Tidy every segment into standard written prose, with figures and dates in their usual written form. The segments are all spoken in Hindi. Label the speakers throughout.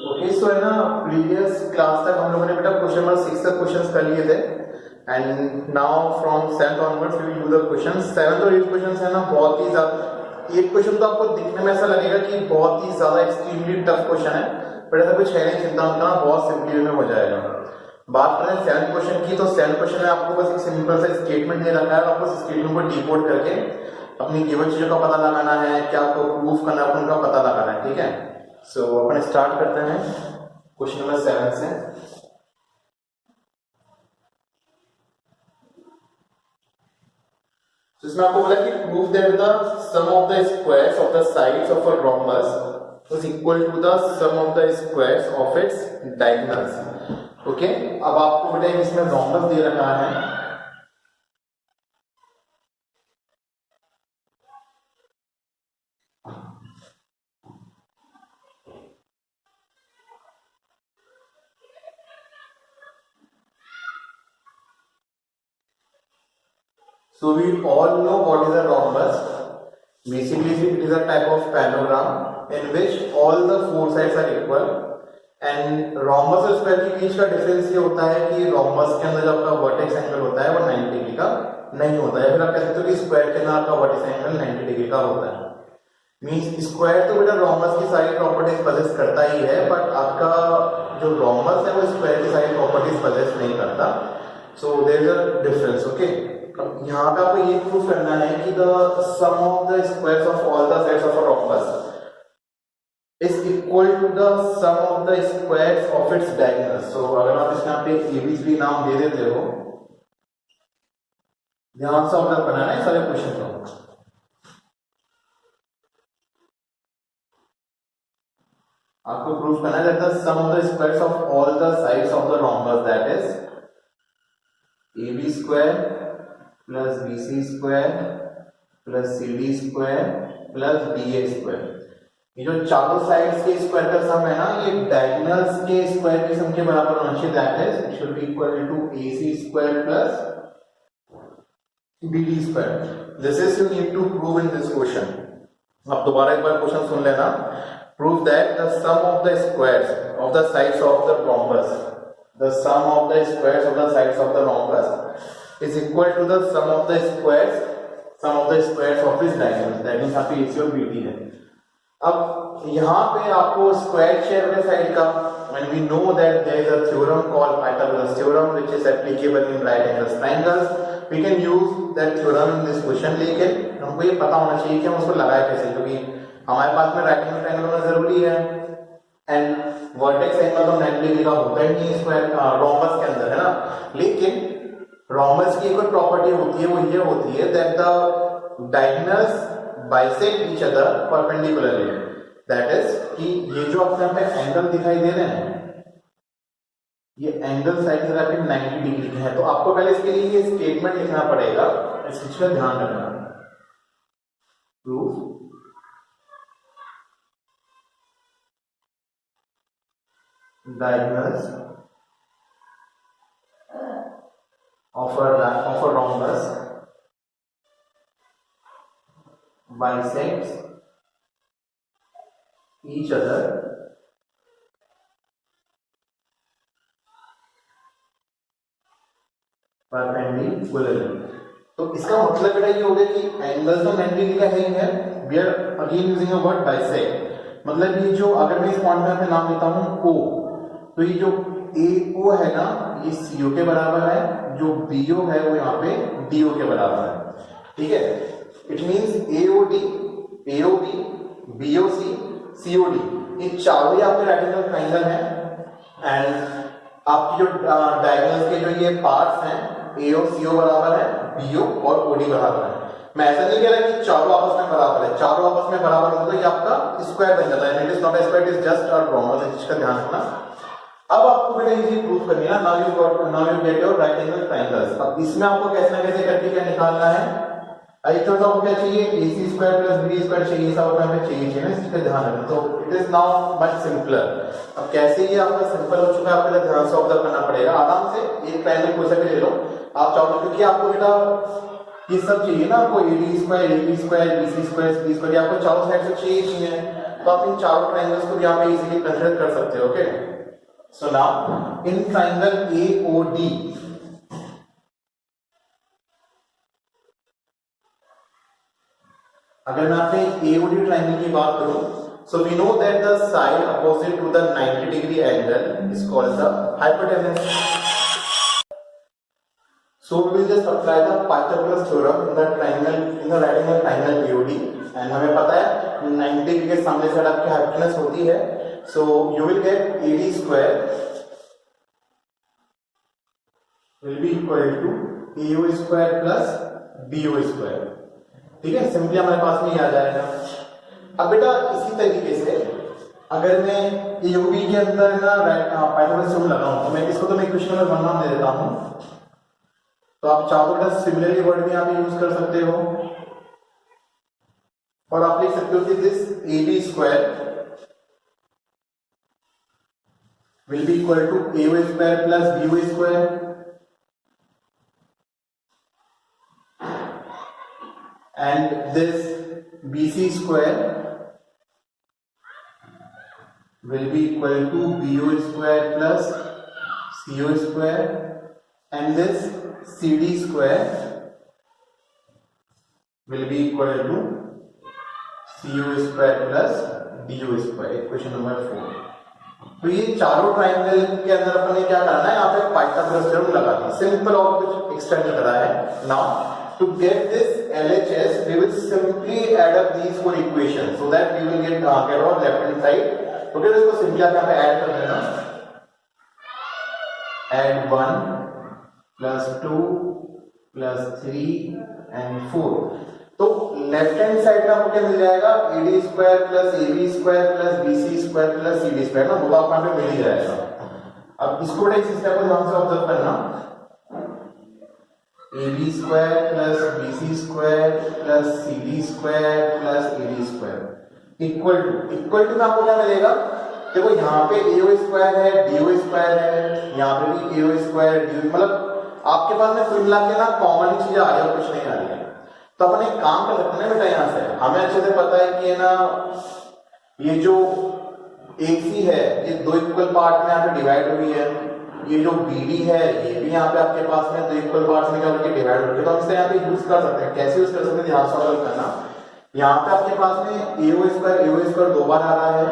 Speaker 1: ओके सो है ना, प्रीवियस क्लास तक हम लोगों ने बेटा क्वेश्चन नंबर 6 तक क्वेश्चंस कर लिए थे and now from 7th onwards we will do the question. 7th और 8th क्वेश्चंस है ना बहुत ही ज्यादा, एक क्वेश्चन तो आपको दिखने में ऐसा लगेगा कि बहुत ही ज्यादा एक्सट्रीमली टफ क्वेश्चन है, बट ऐसा कुछ है नहीं, चिंता मत करना, बहुत सिंपली में हो जाएगा। बात करें 7th क्वेश्चन की, तो 7th क्वेश्चन में आपको बस एक सिंपल सा स्टेटमेंट दे रखा है, आपको इस स्टेटमेंट को डिकोड करके अपनी गिवन चीजों का पता लगाना है, क्या आपको प्रूफ करना है उनका पता लगाना है, ठीक है। सो अपन स्टार्ट करते हैं क्वेश्चन नंबर 7 से। तो इसमें आपको बोला कि prove that the sum of the squares of the sides of a rhombus is equal to the sum of the squares of its diagonals. Okay, अब आपको बेटा इसमें रोम्बस दे रखा है, so we all know what is a rhombus. Basically it is a type of parallelogram in which all the four sides are equal and rhombus और स्क्वायर के बीच का डिफरेंस ये होता है कि rhombus के अंदर जो आपका वर्टेक्स एंगल होता है वो 90 डिग्री का नहीं होता है, फिर आप कह सकते हो कि स्क्वायर के अंदर आपका वर्टेक्स एंगल 90 डिग्री का होता है। मींस स्क्वायर तो बेटा rhombus की सारी प्रॉपर्टीज पजेस करता ही है, बट आपका जो rhombus है वो स्क्वायर की सारी प्रॉपर्टीज पजेस नहीं करता, so there is a difference. Okay, यहाँ पे आपको ये प्रूफ करना है कि the sum of the squares of all the sides of a rhombus is equal to the sum of the squares of its diagonals. सो अगर आप इसमें पे एबीसी नाम दे देते हो, ध्यान से ऑब्जर्व करना है सारे क्वेश्चन को। आपको प्रूफ करना है that the sum of the squares of all the sides of the rhombus that is AB square plus BC square plus CD square plus BA square. ये जो चारों साइड्स के स्क्वायर का सम है ना, ये डायगोनल्स के स्क्वायर की सम के बराबर होना चाहिए, that is it should be equal to AC square plus BD square. This is you need to prove in this question. अब दोबारा एक बार क्वेश्चन सुन लेना। Prove that the sum of the squares of the sides of the rhombus, the sum of the squares of the sides of the rhombus is equal to the sum of the squares of its diagonals। diagonals आपकी AC और BD है। अब यहाँ पे आपको स्क्वायर शेयर वाले साइड का, and we know that there is a theorem called Pythagoras theorem which is applicable in right angles triangles, we can use that theorem in this question। लेकिन हमको ये पता होना चाहिए कि हम उसको लगाए कैसे, क्योंकि हमारे पास में राइट एंगल ट्रायंगल होना जरूरी है एंड वर्टेक्स एंगल तो 90 डिग्री का होता ही नहीं स्क्वायर रोम्बस के अंदर, है ना। लेकिन रोम्बस की एक प्रॉपर्टी होती है, वो ये होती है that the diagonals bisect each other perpendicularly. That is कि ये जो आपको यहाँ पे एंगल दिखाई दे रहे हैं, ये एंगल साइड से आपके 90 डिग्री के हैं, तो आपको पहले इसके लिए ये स्टेटमेंट लिखना पड़ेगा, इस चीज का ध्यान रखना। Proof diagonals of a rhombus bisects each other perpendicularly। तो इसका मतलब बेटा ये हो गया कि एंगल तो 90 डिग्री का है ही है, we are again using a word bisect. मतलब ये जो अगर मैं इस पॉइंट पे नाम लेता हूं O, तो ये जो AO है ना, ये CO के बराबर है, जो BO है वो यहाँ पे DO के बराबर है, ठीक है। It means AOD, AOB, BOC, COD, ये चारों ही आपके राइट एंगल ट्रायंगल हैं एंड आपकी जो डायगोनल्स के जो ये पार्ट्स हैं AO CO बराबर है, BO और OD बराबर है। मैं ऐसा नहीं कह रहा कि चारों आपस में बराबर है, चारों आपस में बराबर होता है, ये आपका स्क्वायर बन जाता है, it is not a square, it is just a rhombus, इस चीज का ध्यान रखना। अब आपको बेटा ये प्रूफ करनी है ना, now you get your right angle triangles. अब इसमें आपको कैसे ना कैसे करके क्या निकालना है, एक तो आपको क्या चाहिए, AC square plus BD square चाहिए, सब आपको यहाँ पे चाहिए ना, इसका ध्यान रखना। तो it is now much simpler. अब कैसे ये आपका सिंपल हो चुका है, आपको ध्यान से ऑब्जर्व करना पड़ेगा। आराम से एक ट्रायंगल कोई सा भी ले लो आप चाहो, क्योंकि आपको बेटा ये सब चाहिए ना, आपको AD square, AB square, BC square, CD square, आपको चारों साइड से चाहिए। तो आप इन चारों ट्राइंगल्स को यहाँ पे इजीली कंसिडर कर सकते हो। Okay, so now in triangle AOD, अगर मैं आपने AOD ट्राइंगल की बात करूं, so we know that the side opposite to the 90-degree angle is called the hypotenuse. So we will just apply the Pythagoras theorem in the triangle, in the right angle triangle AOD, and हमें पता है 90 डिग्री के सामने साइड आपकी हाइपोटेनस होती है, so you will get AD square will be equal to AO square plus BO square। ठीक है, सिंपली हमारे पास में ये आ जाएगा। अब बेटा इसी तरीके से अगर मैं AOB के अंदर ना पाइथागोरस थ्योरम लगाऊं, तो मैं इसको तो मैं इक्वेशन नंबर 1 नाम दे देता हूं, तो आप चाहो तो बेटा सिमिलरली वर्ड भी यहाँ पे यूज कर सकते हो, और आप लिख सकते हो कि this AB square will be equal to AO square plus BO square, and this BC square will be equal to BO square plus CO square, and this CD square will be equal to CO square plus DO square। Equation number 4। तो ये चारों ट्राइंगल के अंदर अपन ने क्या करना है, यहाँ पे पाइथागोरस थ्योरम लगाना है, सिंपल और कुछ एक्सटेंड करा है। Now to get this LHS, we will simply add up these four equations so that we will get our left hand side। तो फिर इसको सिंपली आप यहाँ पे ऐड कर देना, add 1 plus 2 plus 3 and 4। तो लेफ्ट हैंड साइड में आपको क्या मिल जाएगा, AD square plus AB square plus BC square plus CD square ना, वो आपको यहाँ पे मिल ही जाएगा। अब इसको बड़ा इस स्टेप को ध्यान से ऑब्जर्व करना, AB square plus BC square plus CD square plus AD square equal to में आपको क्या मिलेगा, देखो यहाँ पे AO स्क्वायर है, DO स्क्वायर है, यहाँ पे भी AO स्क्वायर DO, मतलब आपके पास में कुल मिला के ना कॉमन चीजें आ रही है, कुछ नहीं आ रही है। तो अपन एक काम कर सकते हैं बेटा, यहाँ से हमें अच्छे से पता है कि ना ये जो AC है ये दो इक्वल पार्ट में यहाँ पे डिवाइड हुई है, ये जो BD है ये भी यहाँ पे आपके पास में दो इक्वल पार्ट्स में क्या होकर डिवाइड हो गया, तो हम इसे यहाँ पे यूज कर सकते हैं। कैसे यूज कर सकते हैं, ध्यान से ऑब्जर्व करना, यहाँ पे आपके पास में AO स्क्वायर दो बार आ रहा है,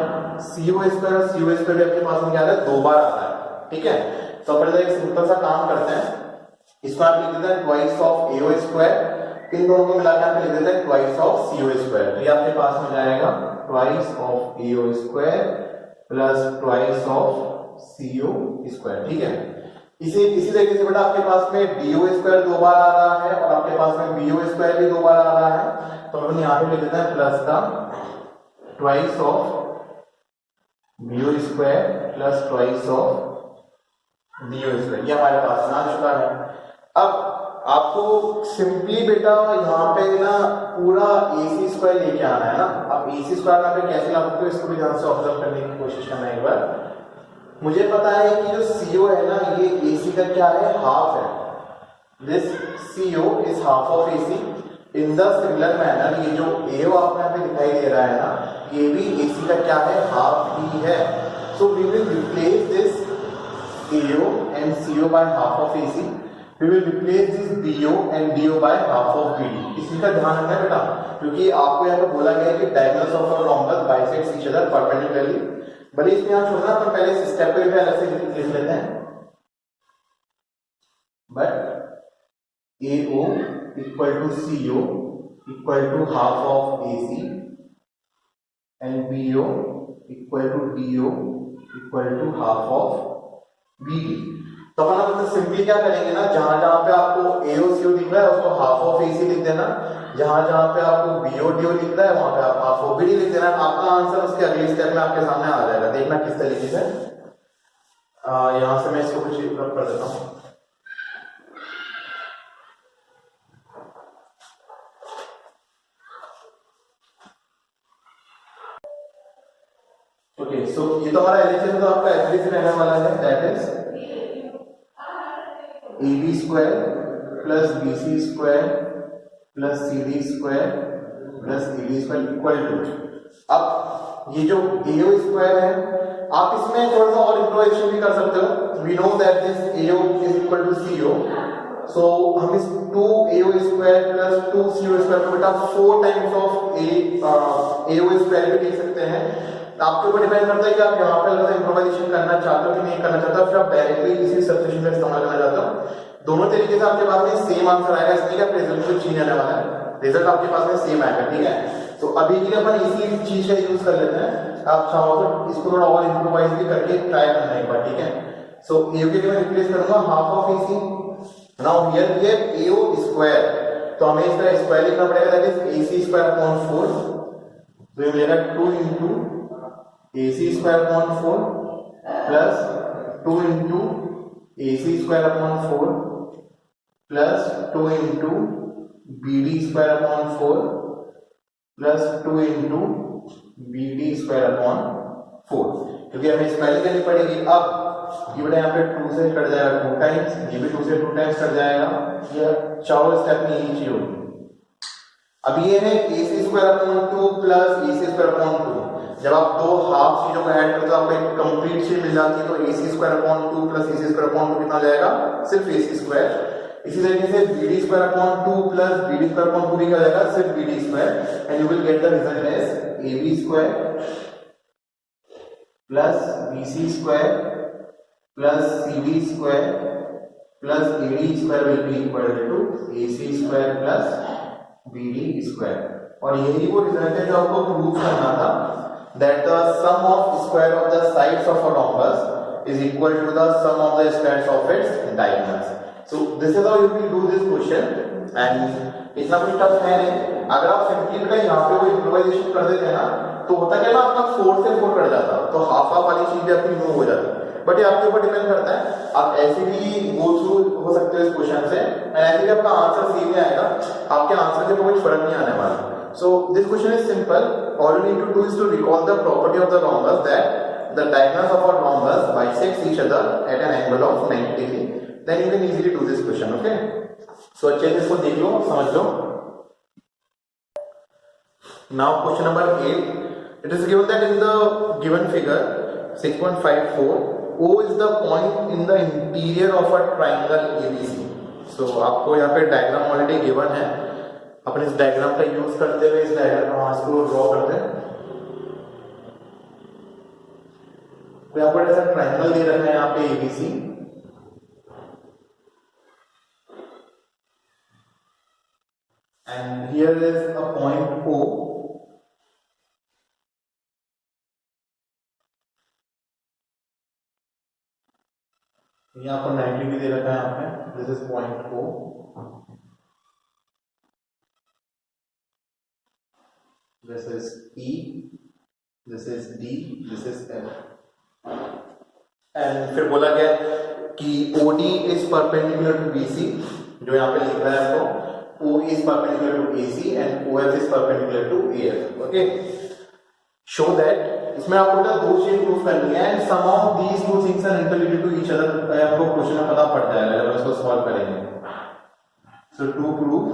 Speaker 1: CO स्क्वायर और CO स्क्वायर भी आपके पास में क्या आ रहा है, दो बार आ रहा है। ठीक है, तो अपन एक सिंपल सा काम करते हैं, इसको आप लिख देते हैं ट्वाइस ऑफ AO स्क्वायर, इन दोनों को मिलाकर आप लिख देते हैं ट्वाइस ऑफ CO स्क्वायर। तो ये आपके पास में जाएगा twice of AO square plus twice of CO square. ठीक है, इसी तरीके से बेटा आपके पास में DO स्क्वायर दो बार आ रहा है और आपके पास में BO स्क्वायर भी दो बार आ रहा है, तो हम यहाँ पे लिख देते हैं प्लस का twice of BO square plus twice of DO square, ये हमारे पास में आ चुका है। अब आपको सिंपली बेटा यहाँ पे ना पूरा AC स्क्वायर लेके आना है ना। अब AC स्क्वायर यहाँ पे कैसे ला सकते हो, इसको भी ध्यान से ऑब्जर्व करने की कोशिश करना एक बार। मुझे पता है कि जो CO है ना ये AC का क्या है, हाफ है, this CO is half of AC। In the similar manner ये जो AO आपको यहाँ पे दिखाई दे रहा है ना, ये भी AC का क्या है, हाफ ही है। So we will replace this AO and CO by half of AC, we will replace this BO and DO by half of BD। इसी का ध्यान रखना है बेटा, क्योंकि आपको यहाँ पे बोला गया है कि diagonals of a rhombus bisects each other perpendicularly। भले इसमें यहाँ छोड़ना, पर पहले इस स्टेप पे भी अलग से लिख लेते हैं, but AO equal to CO equal to half of AC and BO equal to DO equal to half of BD। तो अपन अब सिंपली क्या करेंगे ना, जहां जहां पे आपको AO CO दिख रहा है उसको हाफ ऑफ AC लिख देना, जहां जहां पे आपको BO DO लिख रहा है वहां पे आप हाफ ऑफ BD लिख देना। आपका आंसर उसके अगले स्टेप में आपके सामने आ जाएगा। देखना किस तरीके से, यहां से मैं इसको कुछ रब कर देता हूं। ओके, सो ये तो हमारा LHS तो आपका एवरेज रहने वाला है, that is AB square plus BC square plus CD square plus AD square equal to. अब ये जो AO स्क्वायर है, आप इसमें थोड़ा सा और इंप्रोवाइजेशन भी कर सकते हो। We know that this AO is equal to CO, so हम इस 2AO square plus 2CO square को बेटा 4 टाइम्स ऑफ AO स्क्वायर भी लिख सकते हैं। आपके ऊपर डिपेंड करता है कि आप यहाँ पे अगर इंप्रोवाइजेशन करना चाहते हो कि नहीं करना चाहते हो, फिर आप डायरेक्टली इसी सब्स्टिट्यूशन का इस्तेमाल करना चाहते हो। दोनों तरीके से आपके पास में सेम आंसर आएगा, इसमें क्या रिजल्ट कुछ चेंज आने वाला है, रिजल्ट आपके पास में सेम आएगा, ठीक है। तो अभी के लिए अपन इसी चीज का यूज कर लेते हैं। आप चाहो तो इसको थोड़ा और इंप्रोवाइज भी करके ट्राई करना एक बार, ठीक है। सो AO के लिए मैं रिप्लेस करूंगा half of AC। Now here we have AO square, तो हमें इसका स्क्वायर लिखना पड़ेगा, that is AC square upon 4। तो ये मिलेगा 2 into AC square upon 4 plus 2 into AC square upon 4 plus 2 into BD square upon 4 plus 2 into BD square upon 4, क्योंकि हमें स्क्वायरिंग करनी पड़ेगी। अब ये बेटा यहाँ पे 2 से कट जाएगा 2 टाइम्स, ये भी 2 से 2 टाइम्स कट जाएगा, ये चारों स्टेप में यही चीज होगी। अब ये है AC square upon 2 plus AC square upon 2। जब आप दो हाफ चीजों को ऐड करते हो आपको एक कंप्लीट चीज मिल जाती है, तो AC square upon 2 plus AC square upon 2 कितना जाएगा, सिर्फ AC स्क्वायर। इसी तरीके से BD square upon 2 plus BD square upon 2 भी क्या जाएगा, सिर्फ BD square, and you will get the result as AB square plus BC square plus CD square plus AD square will be equal to AC square plus BD square. और यही वो रिजल्ट है जो आपको प्रूव करना था, that the sum of square of the sides of a rhombus is equal to the sum of the squares of its diagonals. So this is how you will do this question, and इतना कुछ टफ है नहीं। अगर आप सिंपली का यहाँ पे वो इम्प्रोवाइजेशन कर देते हैं ना, तो होता क्या ना, आपका 4 से 4 कट जाता, तो हाफ हाफ वाली चीज भी आपकी रिमूव हो जाती। बट ये आपके ऊपर डिपेंड करता है, आप ऐसे भी गो थ्रू हो सकते हो इस क्वेश्चन से, एंड ऐसे भी आपका आंसर सेम ही आएगा, आपके आंसर के ऊपर कोई फर्क नहीं आने वाला। So this question is simple. All you need to do is to recall the property of the rhombus, that the diagonals of a rhombus bisect each other at an angle of 90 degree. Then you can easily do this question. Okay? So अच्छे से इसको देख लो, समझ लो। Now question number 8. It is given that in the given figure 6.54, O is the point in the interior of a triangle ABC. So आपको यहाँ पे डायग्राम ऑलरेडी गिवन है, अपन इस डायग्राम का यूज करते हुए इस डायग्राम को ड्रॉ करते हैं। तो यहाँ पर ऐसा ट्रायंगल दे रखा है यहाँ पे ABC, and here is a point O, यहाँ पर 90 डिग्री दे रखा है यहाँ पे, this is point O, this is E, this is D, this is F, and फिर बोला गया कि OD is perpendicular to BC, जो यहाँ पे लिख रहा है आपको, O is perpendicular to AC and OF is perpendicular to AF. Okay, show that इसमें आपको दो चीज प्रूव करनी है, and some of these two things are interrelated to each other, आपको क्वेश्चन में पता पड़ जाएगा जब इसको सॉल्व करेंगे। So to prove,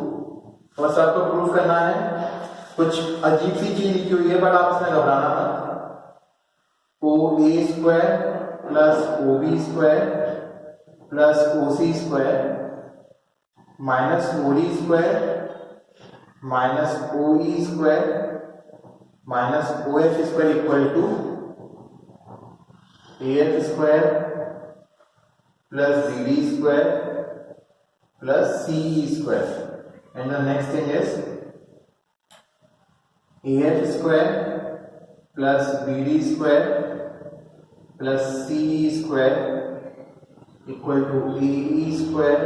Speaker 1: फर्स्ट आपको प्रूव करना है, कुछ अजीब सी चीज लिखी हुई है बट आप इसमें घबराना मत। OA square plus OB square plus OC square minus OD square minus OE square minus OF square equal to AF square plus BD square plus CE square, and the next thing is AF square plus BD square plus CE square equal to AE square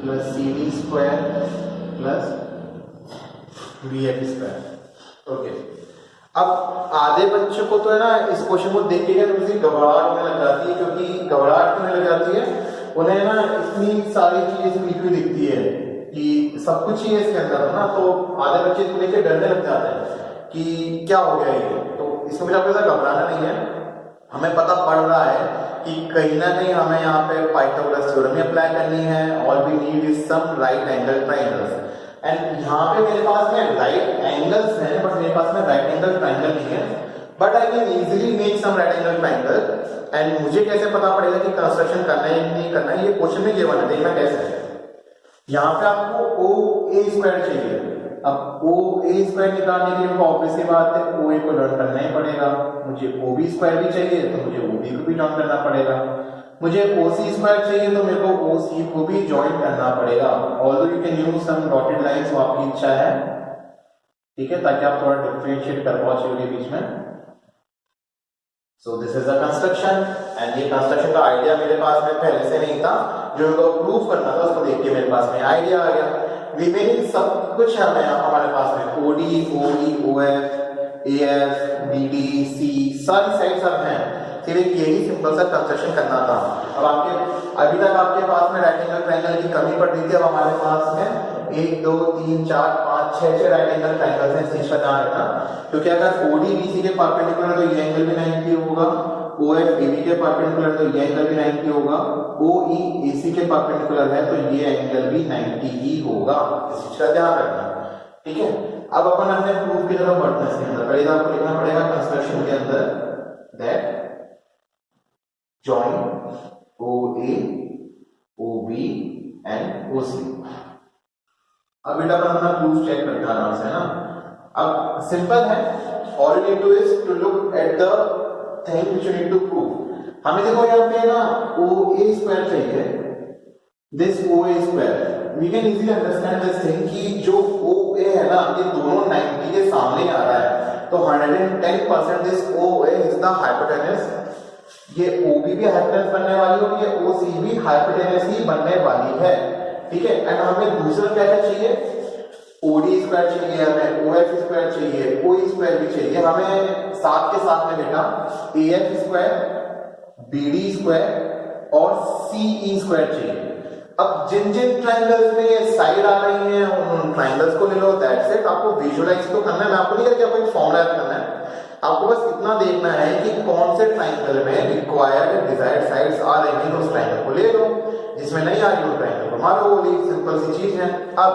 Speaker 1: plus CD square plus BF square. Okay, अब आधे बच्चों को तो है ना इस क्वेश्चन को देख के थोड़ी घबराहट होने लग जाती है, क्योंकि घबराहट होने लग जाती है उन्हें ना इतनी सारी चीजें लिखी हुई दिखती है कि सब कुछ ही है इसके अंदर ना, तो आधे बच्चे इसको लेके डरने लग जाते हैं कि क्या हो गया ये। तो इसको मुझे आपको ऐसा घबराना नहीं है, हमें पता पड़ रहा है कि कहीं ना कहीं हमें यहाँ पे पाइथागोरस थ्योरम अप्लाई करनी है, all we need is some right angle triangles, and यहाँ पे मेरे पास में राइट एंगल्स हैं बट मेरे पास में राइट एंगल ट्रायंगल नहीं है। But I can easily make some right angle triangle. And मुझे कैसे पता पड़ेगा कि कंस्ट्रक्शन करना है या नहीं करना है, ये क्वेश्चन में गिवन है, देखना कैसे है। यहाँ पे आपको ओ ए स्क्वायर चाहिए। अब ओ ए स्क्वायर निकालने के लिए ऑब्वियस सी बात है ओ ए को लर्न करना ही पड़ेगा। मुझे ओ बी स्क्वायर भी चाहिए तो मुझे ओ बी को भी लर्न करना पड़ेगा। मुझे ओ सी स्क्वायर चाहिए तो मेरे को ओ सी को भी ज्वाइन करना पड़ेगा। Although you can use some dotted lines, वो आपकी इच्छा है, ठीक है, ताकि आप थोड़ा डिफरेंशिएट कर पाओ चीजों के बीच में। So this is a construction and ये कंस्ट्रक्शन का आइडिया मेरे पास में पहले से नहीं था, जो मेरे को प्रूव करना था उसको देख के मेरे पास में आइडिया आ गया। रिमेनिंग सब कुछ है हमारे पास में, ओडी ओई ओएफ एएफ बीडी सी सारी साइड सब हैं, सिर्फ यही सिंपल सा कंस्ट्रक्शन करना था। अब अभी तक आपके पास में राइट एंगल ट्रायंगल की कमी पड़ रही थी, अब हमारे पास में 1 2 3 4 5 6 राइट एंगल ट्रायंगल्स हैं। इस चीज का ध्यान रखना, क्योंकि अगर ओडी बीसी के परपेंडिकुलर तो ये एंगल भी 90 होगा, ओएफ एबी के परपेंडिकुलर तो ये एंगल भी 90 होगा, ओई एसी के परपेंडिकुलर है तो ये एंगल भी 90 ही होगा। इस चीज का ध्यान रखना, ठीक है। अब अपन अपने प्रूफ की तरफ बढ़ते हैं। इसके अंदर पहले आपको लिखना पड़ेगा कंस्ट्रक्शन के अंदर that join OA, OB and OC। अब बेटा अपन अपना प्रूफ चेक करते हैं आराम से ना। अब सिंपल है, all you need to is to look at the thing which you need to prove। हमें देखो यहाँ पे ना OA स्क्वायर चाहिए, this OA square, we can easily understand this thing कि जो OA है ना ये दोनों 90 के सामने आ रहा है, तो 110% this OA is the hypotenuse। ये OB भी हाइपोटेनस बनने वाली है और ये OC भी हाइपोटेनस ही बनने वाली है, ठीक है। एंड हमें दूसरा क्या क्या चाहिए, OD स्क्वायर चाहिए, हमें OF स्क्वायर चाहिए, OE स्क्वायर भी चाहिए, हमें साथ के साथ में बेटा AF स्क्वायर, BD स्क्वायर और CE स्क्वायर चाहिए। अब जिन जिन ट्रायंगल्स में ये साइड आ रही हैं उन ट्रायंगल्स को ले लो, दैट्स इट। आपको विजुअलाइज तो करना है, मैं आपको नहीं करके आपको एक फॉर्मूला करना है, आपको बस इतना देखना है कि कौन से ट्रायंगल में रिक्वायर्ड डिजायर्ड साइड्स आ रही हैं तो उस ट्रायंगल को ले लो, जिसमें नहीं आ रही उस ट्रायंगल को मारो, वो सिंपल सी चीज है। अब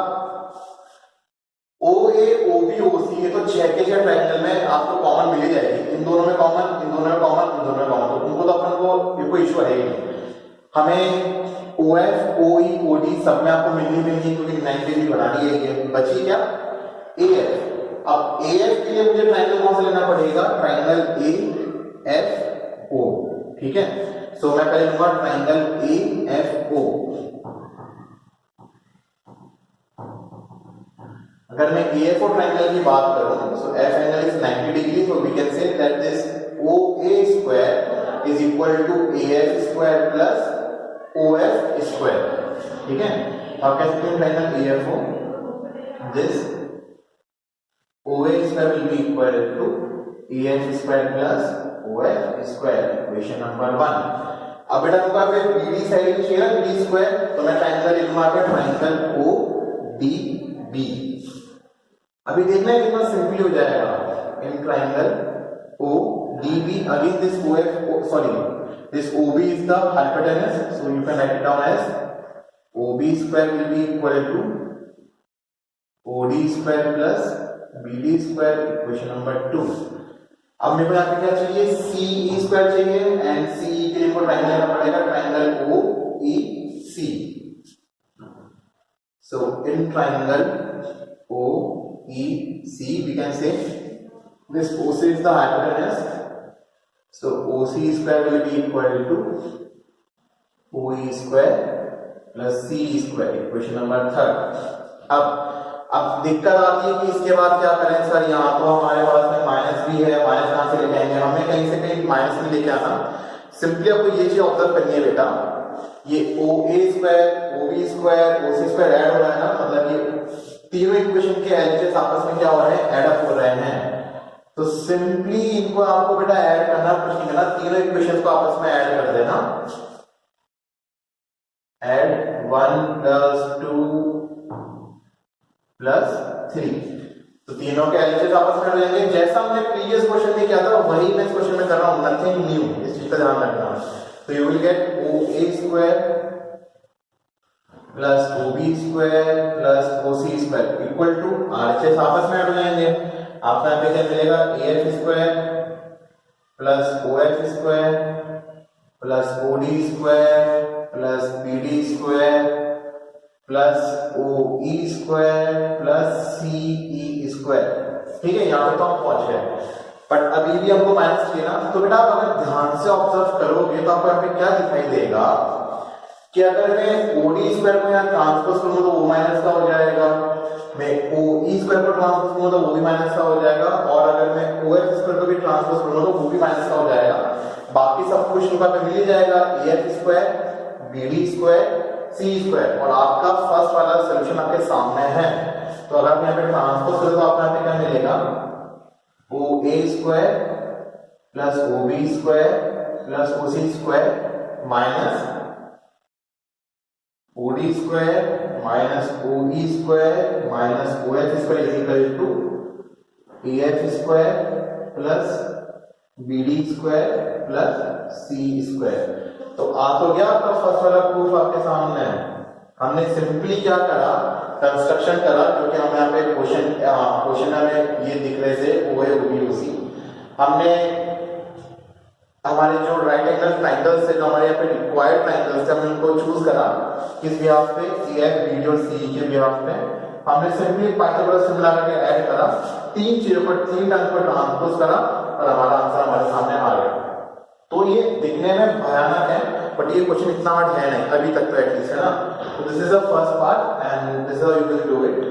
Speaker 1: OA OB OC ये तो 6 के 6 ट्रायंगल में आपको कॉमन मिल ही जाएगी, इन दोनों में कॉमन, इन दोनों में कॉमन, इन दोनों में कॉमन, तो उनको तो अपन को कोई इशू है ही नहीं। हमें OF OE OD सब में आपको मिलनी मिलेगी क्योंकि 90 डिग्री बनानी है। बची क्या, AF। अब AF के लिए मुझे ट्रायंगल कौन सा लेना पड़ेगा, ट्रायंगल AFO, ठीक है। सो मैं पहले लूंगा ट्रायंगल AFO। अगर मैं AFO ट्रायंगल की बात करूं तो F angle is 90 degree, so we can say that this OA square is equal to AF square plus OF square, ठीक है। आप कह सकते हैं triangle AFO, this OA square will be equal to AF square plus OF square, equation number 1। अब बेटा आपको पे BD साइड चाहिए ना, BD स्क्वायर, तो मैं ट्रायंगल लिखूंगा पे ट्रायंगल ODB। अभी देखना है कितना सिंपल हो जाएगा। In triangle ODB again this OF sorry this OB is the hypotenuse, so you can write it down as OB square will be equal to OD square plus BD square, equation number 2। अब मेरे को यहाँ पे क्या चाहिए, CE स्क्वायर चाहिए, एंड CE के लिए ट्रायंगल लेना पड़ेगा triangle OEC। So in triangle OEC we can say this OC is the hypotenuse, so OC square will be equal to OE square plus CE square, equation number 3। अब दिक्कत आती है कि इसके बाद क्या करें सर, यहाँ तो हमारे पास में माइनस भी है, माइनस कहाँ से लेके आएंगे, हमें कहीं से कहीं माइनस नहीं लेके आना। सिंपली आपको ये चीज ऑब्जर्व करनी है बेटा, ये OA square OB square OC square add हो रहा है ना, मतलब ये तीनों इक्वेशन के एलसीएम आपस में क्या हो रहे हैं, ऐड अप हो रहे हैं। तो सिंपली इनको आपको बेटा ऐड करना, कुछ नहीं करना, तीनों इक्वेशन को आपस में ऐड कर देना, ऐड 1 + 2 + 3, तो तीनों के एलसीएम आपस में मिल जाएंगे। जैसा हमने प्रीवियस क्वेश्चन में किया था वही मैं इस क्वेश्चन में कर रहा हूं, नथिंग न्यू, इस चीज का ध्यान रखना। तो you will get OA square plus OB square plus OC square equal to, RHS आपस में ऐड हो जाएंगे। आपका यहाँ पे क्या मिलेगा, AF square plus O F square plus O D square plus B D square plus O E square plus C E square. ठीक है, यहाँ पे तो हम पहुंच गए, बट अभी भी हमको माइनस किया ना। तो बेटा आप अगर ध्यान से ऑब्जर्व करोगे तो आपको यहाँ पे क्या दिखाई देगा कि अगर मैं ओ डी स्क्वायर को यहाँ ट्रांसपोज करूंगा तो वो माइनस का हो जाएगा, मैं ओ ई स्क्वायर को ट्रांसपोज करूंगा तो वो भी माइनस का हो जाएगा, और अगर मैं ओ एफ स्क्वायर को भी ट्रांसपोज करूंगा तो वो भी माइनस का हो जाएगा। बाकी सब कुछ उनका पे मिल ही जाएगा, A F square B D square C square, और आपका फर्स्ट वाला सोल्यूशन आपके सामने है। तो अगर आप यहाँ पे ट्रांसपोज करें तो आपको यहाँ पे क्या मिलेगा, O A square plus O B square plus O C square minus O D square minus O E square minus O F square is equal to A F square plus B D square plus C square. तो आ तो गया आपका फर्स्ट वाला प्रूफ आपके सामने है। हमने सिंपली क्या करा, कंस्ट्रक्शन करा, क्योंकि हमें यहाँ पे क्वेश्चन में ये दिख रहे थे ओ ए ओ बी ओ सी। हमने हमारे जो राइट एंगल ट्राइंगल्स थे, जो हमारे यहाँ पे रिक्वायर्ड ट्राइंगल्स थे, हमने उनको चूज करा किस बिहाफ पे, ए एफ बी डी और सी के बिहाफ पे। हमने सिंपली पाइथागोरस से मिला करके ऐड करा, तीन चीजों पर तीन टर्म्स पर ट्रांसपोज करा और हमारा आंसर हमारे सामने आ गया। तो ये दिखने में भयानक है, बट ये क्वेश्चन इतना हार्ड है नहीं अभी तक तो, एटलीस्ट, है ना। तो this is the first part and this is how you can do it.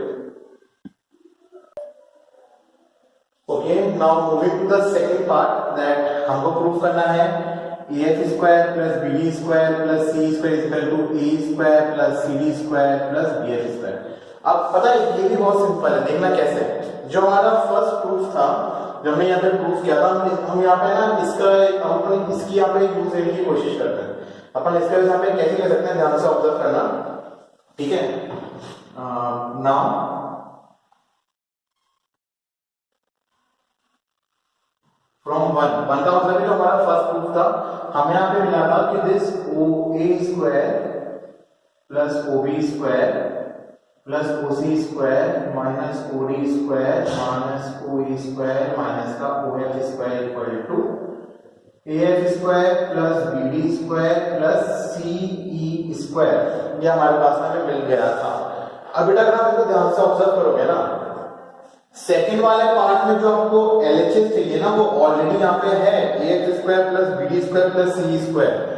Speaker 1: Okay, now moving to the second part that हमको प्रूव करना है A F square plus B D square plus C square is equal to A square plus C D square plus B F square. अब पता है ये भी बहुत सिंपल है, देखना कैसे। जो हमारा फर्स्ट प्रूफ था, जो हमने यहाँ पे प्रूफ किया था, हम यहाँ पे ना इसकी यहाँ पे यूज लेने की कोशिश करते हैं। अपन इसके यहाँ पे कैसे ले सकते हैं, ध्यान से ऑब्जर्व करना, ठीक है। नाउ फ्रॉम वन का मतलब जो हमारा फर्स्ट प्रूफ था, हमें यहाँ पे मिला था कि this O A square plus O B square plus O C square minus O D square minus O E square minus का O F square equal to A F square plus B D square plus C E square. ये हमारे पास में मिल गया था। अब बेटा अगर आप इसको ध्यान से ऑब्जर्व करोगे ना, सेकंड वाले पार्ट में जो आपको एलएचएस चाहिए ना, वो ऑलरेडी यहाँ पे है, A F square plus B D square plus C square.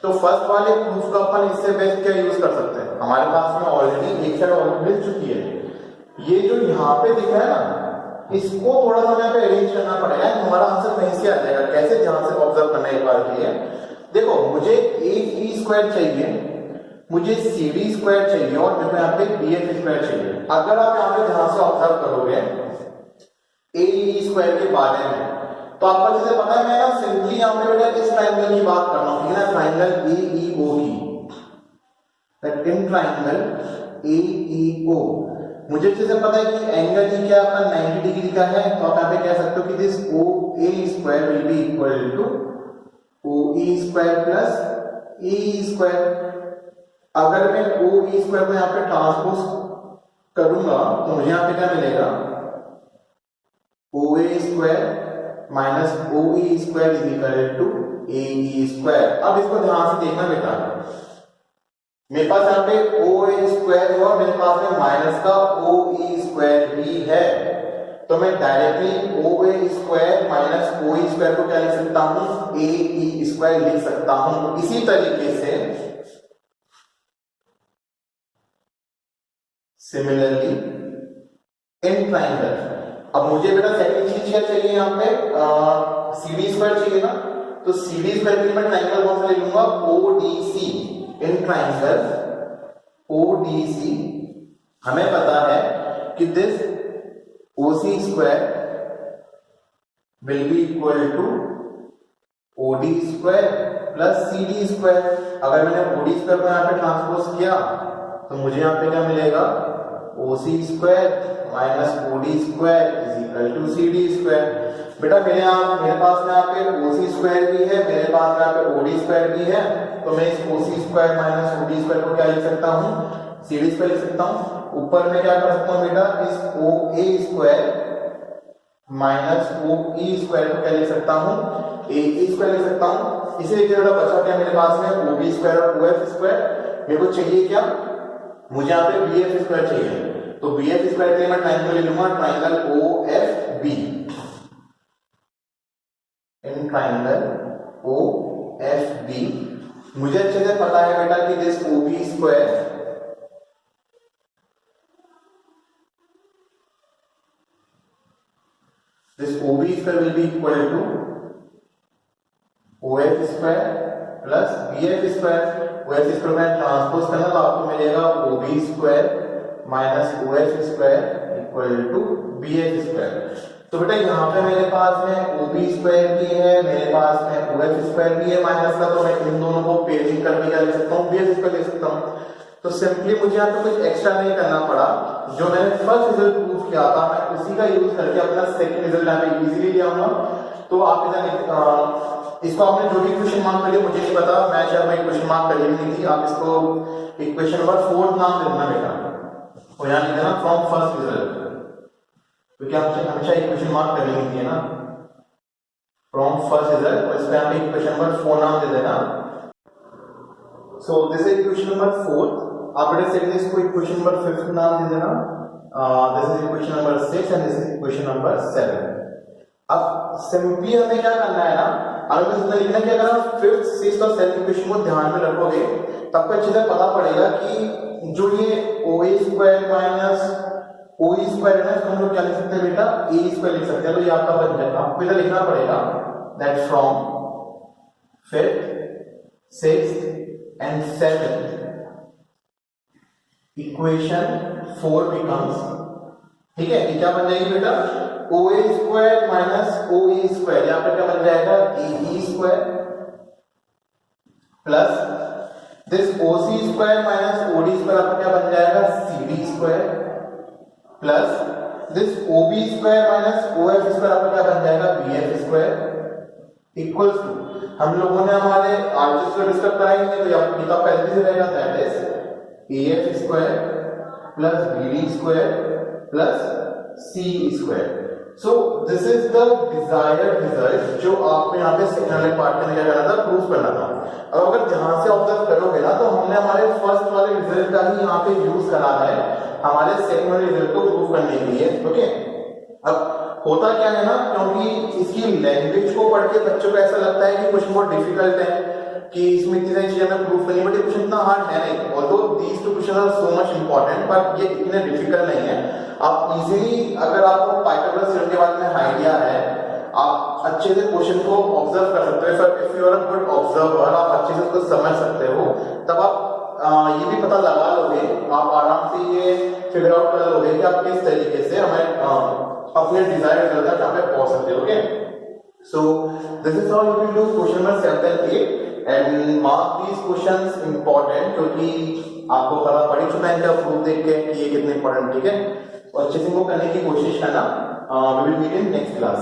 Speaker 1: तो फर्स्ट वाले प्रूफ का अपन इससे बेस्ट क्या यूज कर सकते हैं, हमारे पास में ऑलरेडी एक साइड ऑलरेडी मिल चुकी है। ये जो यहाँ पे दिख रहा है ना, इसको थोड़ा सा यहाँ पे अरेंज करना पड़ेगा, हमारा आंसर कहीं से आ जाएगा। कैसे, ध्यान से ऑब्जर्व करना एक बार के लिए। देखो, मुझे ए ई स्क्वायर चाहिए, मुझे सी डी स्क्वायर चाहिए, और मेरे को यहाँ पे बी एफ स्क्वायर चाहिए। अगर आप यहाँ पे ध्यान से ऑब्जर्व करोगे ए ई स्क्वायर के बारे में, तो आपको जैसे पता है, मैं ना सिंपली यहाँ पे बेटा इस ट्राइंगल की बात कर रहा हूँ, ठीक है ना, ट्राइंगल ए ई ओ की, दैट इन ट्राइंगल ए ई ओ। मुझे जैसे पता है कि एंगल ई क्या आपका 90 डिग्री का है, तो आप यहाँ पे कह सकते हो कि this O A square will be equal to O E square plus A square. अगर मैं ओ ई स्क्वायर को यहाँ पे ट्रांसपोज करूंगा तो मुझे यहाँ पे क्या मिलेगा, O A square minus O E square is equal to A E square. अब इसको ध्यान से देखना बेटा, मेरे पास यहाँ पे ओ ए स्क्वायर हुआ, मेरे पास में माइनस का ओ ई स्क्वायर भी है, तो मैं directly O A square minus O E square को क्या लिख सकता हूं, ए ई स्क्वायर लिख सकता हूं। इसी तरीके से सिमिलरली इन ट्राइंगल, अब मुझे बेटा सेकंड चीज क्या चाहिए, यहाँ पे सी डी स्क्वायर चाहिए ना, तो सी डी स्क्वायर के लिए मैं ट्राइंगल कौन सा ले लूंगा, O D C. In triangle O D C हमें पता है कि this O C square will be equal to O D square plus C D square. अगर मैंने ओ डी स्क्वायर को यहाँ पे ट्रांसपोज किया तो मुझे यहाँ पे क्या मिलेगा, O C square minus O D square is equal to C D square. बेटा मेरे पास में यहाँ पे ओ सी स्क्वायर भी है, मेरे पास में यहाँ पे ओ डी स्क्वायर भी है, तो मैं इस O C square minus O D square को क्या लिख सकता हूँ, सी डी स्क्वायर लिख सकता हूँ। ऊपर में क्या कर सकता हूँ बेटा, इस ओ A square minus O E square को क्या लिख सकता हूँ, ए स्क्वायर लिख सकता हूं। इसे एक जगह बचा क्या मेरे पास में, ओ बी स्क्वायर और ओ एफ स्क्वायर। मेरे को चाहिए क्या, मुझे यहाँ पे बी एफ स्क्वायर चाहिए, तो बी एफ स्क्वायर के लिए मैं ट्राइंगल ले लूंगा, triangle O F B. In triangle O F B मुझे अच्छे से पता है बेटा कि this O B square will be equal to OF square plus BF square। OF square में ट्रांसपोज करना तो आपको मिलेगा OB square minus OF square equal to BF square. तो बेटा यहाँ पे मेरे पास में OB स्क्वायर भी है, मेरे पास में OF स्क्वायर भी है माइनस का, तो मैं इन दोनों को पेयरिंग करके क्या लिख सकता हूँ, BF स्क्वायर लिख सकता हूँ। तो सिंपली मुझे यहाँ पे कुछ एक्स्ट्रा नहीं करना पड़ा, जो मैंने फर्स्ट रिजल्ट प्रूव किया था मैं उसी का यूज करके अपना सेकंड रिजल्ट यहाँ पे इजीली ले आऊंगा। तो आप इधर इसको आपने जो भी क्वेश्चन मार्क कर लिया मुझे नहीं पता, मैं शायद मैं क्वेश्चन मार्क कर नहीं थी, आप इसको इक्वेशन नंबर 4 नाम दे देना बेटा, और यहाँ लिख देना फ्रॉम फर्स्ट रिजल्ट, क्योंकि आपसे हमेशा इक्वेशन मार्क कर लेनी थी ना, फ्रॉम फर्स्ट रिजल्ट, और इसमें आप इक्वेशन नंबर 4 नाम दे देना। So this is equation number 4। आप बेटा सेकंड इसको इक्वेशन नंबर 5 नाम दे देना, this is equation number 6 and this is equation number 7। अब सिंपली हमें क्या करना है ना, अगर इसमें लिखना क्या करना, 5th 6th और 7th इक्वेशन को ध्यान में रखोगे तब अच्छे से पता पड़ेगा कि जो ये OA square minus OE square है ना, हम लोग क्या लिख सकते हैं बेटा, A स्क्वायर लिख सकते हैं। तो ये आपका बन जाएगा, आपको इधर लिखना पड़ेगा that from 5th 6th and 7th equation 4 becomes, ठीक है, ये क्या बन जाएगी बेटा, OA square minus OE square, यहाँ पे क्या बन जाएगा, AE square plus this OC square minus OD square आपका क्या बन जाएगा, CD square plus this OB square minus OF square आपका क्या बन जाएगा, BF स्क्वायर इक्वल्स टू, हम लोगों ने हमारे आर्चेस को डिस्कस कराई नहीं, तो आपको किताब पहले से रहेगा, that is AF square plus BD square plus CE square. So this is the desired result जो आपको यहाँ पे सेकेंड पार्ट में क्या करना था, प्रूव करना था। अब अगर ध्यान से ऑब्जर्व करोगे ना, तो हमने हमारे फर्स्ट वाले रिजल्ट का ही यहाँ पे यूज करा है हमारे सेकेंड वाले रिजल्ट को प्रूव करने के लिए। ओके, अब होता क्या है ना, क्योंकि इसकी लैंग्वेज को पढ़ के बच्चों को ऐसा लगता है कि कुछ बहुत डिफिकल्ट है, कि इसमें इतनी सारी चीजें हमें प्रूव करनी, बट ये क्वेश्चन इतना हार्ड है नहीं। Although these two question are so much important, but ये इतने डिफिकल्ट नहीं है। आप इजीली, अगर आपको पाइथागोरस थ्योरम के बारे में आइडिया है, आप अच्छे से क्वेश्चन को ऑब्जर्व कर सकते हो। If you are a good observer, आप अच्छे से उसको समझ सकते हो, तब आप ये भी पता लगा लोगे, आप आराम से ये फिगर आउट कर लोगे कि आप किस तरीके से हमें अपने डिजायर्ड रिजल्ट तक यहाँ पे पहुंच सकते हो। Okay, so this is how you will do question number 7 and 8 and mark these questions important, क्योंकि आपको पता पड़ ही चुका है इनका प्रूफ देख के कि ये कितने इंपॉर्टेंट, ठीक है। और अच्छे से वो करने की कोशिश करना। We will meet in next class.